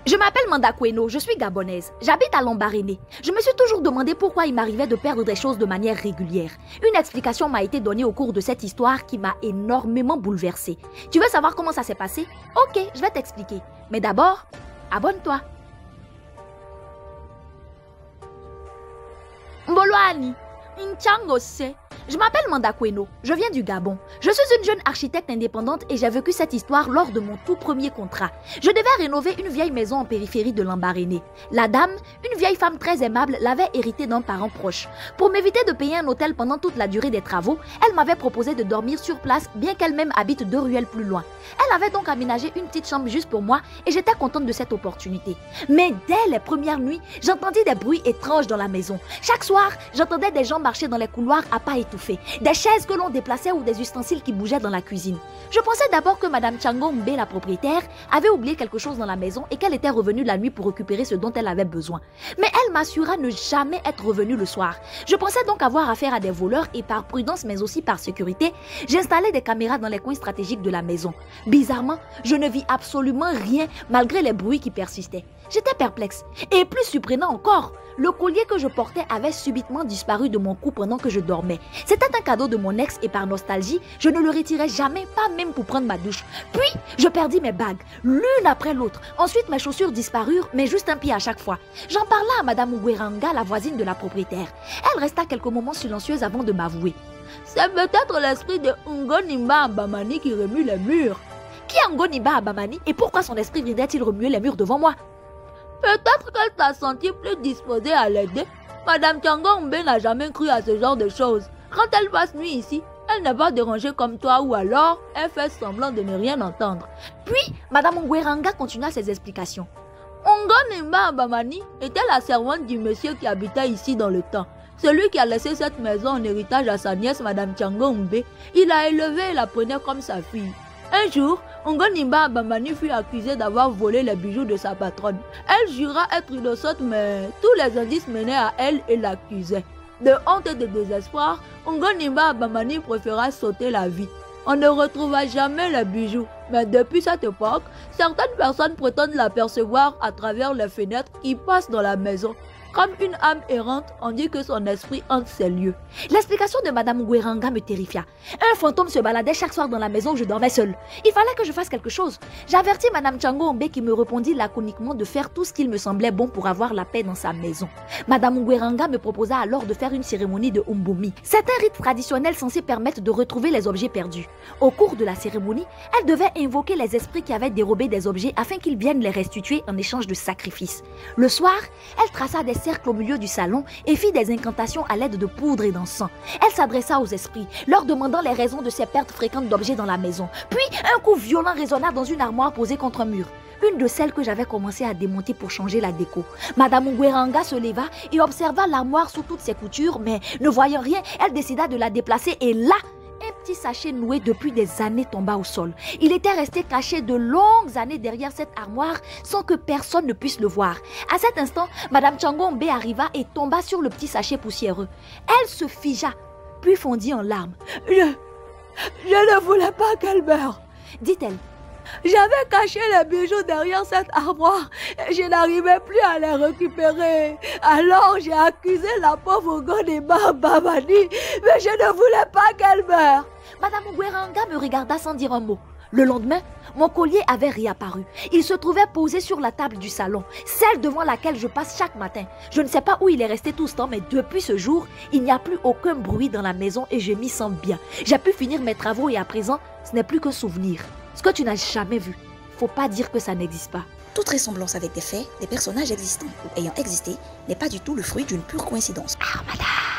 Je m'appelle Manda Kweno, je suis gabonaise. J'habite à Lambaréné. Je me suis toujours demandé pourquoi il m'arrivait de perdre des choses de manière régulière. Une explication m'a été donnée au cours de cette histoire qui m'a énormément bouleversée. Tu veux savoir comment ça s'est passé? Ok, je vais t'expliquer. Mais d'abord, abonne-toi. Mboloani, Nchango-se. Je m'appelle Manda Kweno, je viens du Gabon. Je suis une jeune architecte indépendante et j'ai vécu cette histoire lors de mon tout premier contrat. Je devais rénover une vieille maison en périphérie de Lambaréné. La dame, une vieille femme très aimable, l'avait héritée d'un parent proche. Pour m'éviter de payer un hôtel pendant toute la durée des travaux, elle m'avait proposé de dormir sur place bien qu'elle-même habite 2 ruelles plus loin. Elle avait donc aménagé une petite chambre juste pour moi et j'étais contente de cette opportunité. Mais dès les premières nuits, j'entendis des bruits étranges dans la maison. Chaque soir, j'entendais des gens marcher dans les couloirs à pas étouffés, des chaises que l'on déplaçait ou des ustensiles qui bougeaient dans la cuisine. Je pensais d'abord que Madame Chango Mbe, la propriétaire, avait oublié quelque chose dans la maison et qu'elle était revenue la nuit pour récupérer ce dont elle avait besoin. Mais elle m'assura ne jamais être revenue le soir. Je pensais donc avoir affaire à des voleurs et par prudence mais aussi par sécurité, j'installais des caméras dans les coins stratégiques de la maison. Bizarrement, je ne vis absolument rien malgré les bruits qui persistaient. J'étais perplexe. Et plus surprenant encore, le collier que je portais avait subitement disparu de mon cou pendant que je dormais. C'était un cadeau de mon ex et par nostalgie, je ne le retirais jamais, pas même pour prendre ma douche. Puis, je perdis mes bagues, l'une après l'autre. Ensuite, mes chaussures disparurent, mais juste un pied à chaque fois. J'en parla à Madame Ngweranga, la voisine de la propriétaire. Elle resta quelques moments silencieuse avant de m'avouer. C'est peut-être l'esprit de Ngonimba Abamani qui remue les murs. Qui est Ngonimba Abamani et pourquoi son esprit viendrait-il remuer les murs devant moi? Peut-être qu'elle t'a senti plus disposée à l'aider. Madame Chango Mbe n'a jamais cru à ce genre de choses. Quand elle passe nuit ici, elle n'est pas dérangée comme toi ou alors elle fait semblant de ne rien entendre. Puis, Madame Ngweranga continua ses explications. Ngonimba Abamani était la servante du monsieur qui habitait ici dans le temps. Celui qui a laissé cette maison en héritage à sa nièce Madame Chango Mbe, il l'a élevée et la prenait comme sa fille. Un jour, Ngonimba Abamani fut accusée d'avoir volé les bijoux de sa patronne. Elle jura être innocente mais tous les indices menaient à elle et l'accusaient. De honte et de désespoir, Ngonimba Abamani préféra sauter la vie. On ne retrouva jamais les bijoux, mais depuis cette époque, certaines personnes prétendent l'apercevoir à travers les fenêtres qui passent dans la maison. Comme une âme errante, on dit que son esprit hante ces lieux. L'explication de Madame Ngweranga me terrifia. Un fantôme se baladait chaque soir dans la maison où je dormais seule. Il fallait que je fasse quelque chose. J'avertis Madame Chango Mbe qui me répondit laconiquement de faire tout ce qu'il me semblait bon pour avoir la paix dans sa maison. Madame Ngweranga me proposa alors de faire une cérémonie de Umbomi. C'est un rite traditionnel censé permettre de retrouver les objets perdus. Au cours de la cérémonie, elle devait invoquer les esprits qui avaient dérobé des objets afin qu'ils viennent les restituer en échange de sacrifices. Le soir, elle traça des cercles au milieu du salon et fit des incantations à l'aide de poudre et d'encens. Elle s'adressa aux esprits, leur demandant les raisons de ces pertes fréquentes d'objets dans la maison. Puis, un coup violent résonna dans une armoire posée contre un mur. Une de celles que j'avais commencé à démonter pour changer la déco. Madame Ngweranga se leva et observa l'armoire sous toutes ses coutures, mais ne voyant rien, elle décida de la déplacer et là, un petit sachet noué depuis des années tomba au sol. Il était resté caché de longues années derrière cette armoire sans que personne ne puisse le voir. À cet instant, Madame Chango Mbe arriva et tomba sur le petit sachet poussiéreux. Elle se figea, puis fondit en larmes. Je ne voulais pas qu'elle meure, dit-elle. J'avais caché les bijoux derrière cette armoire et je n'arrivais plus à les récupérer. Alors j'ai accusé la pauvre Ngonimba Abamani, mais je ne voulais pas qu'elle meure. Madame Ngweranga me regarda sans dire un mot. Le lendemain, mon collier avait réapparu. Il se trouvait posé sur la table du salon, celle devant laquelle je passe chaque matin. Je ne sais pas où il est resté tout ce temps, mais depuis ce jour, il n'y a plus aucun bruit dans la maison et je m'y sens bien. J'ai pu finir mes travaux et à présent, ce n'est plus qu'un souvenir. Ce que tu n'as jamais vu, faut pas dire que ça n'existe pas. Toute ressemblance avec des faits, des personnages existants ou ayant existé n'est pas du tout le fruit d'une pure coïncidence. Ah, madame.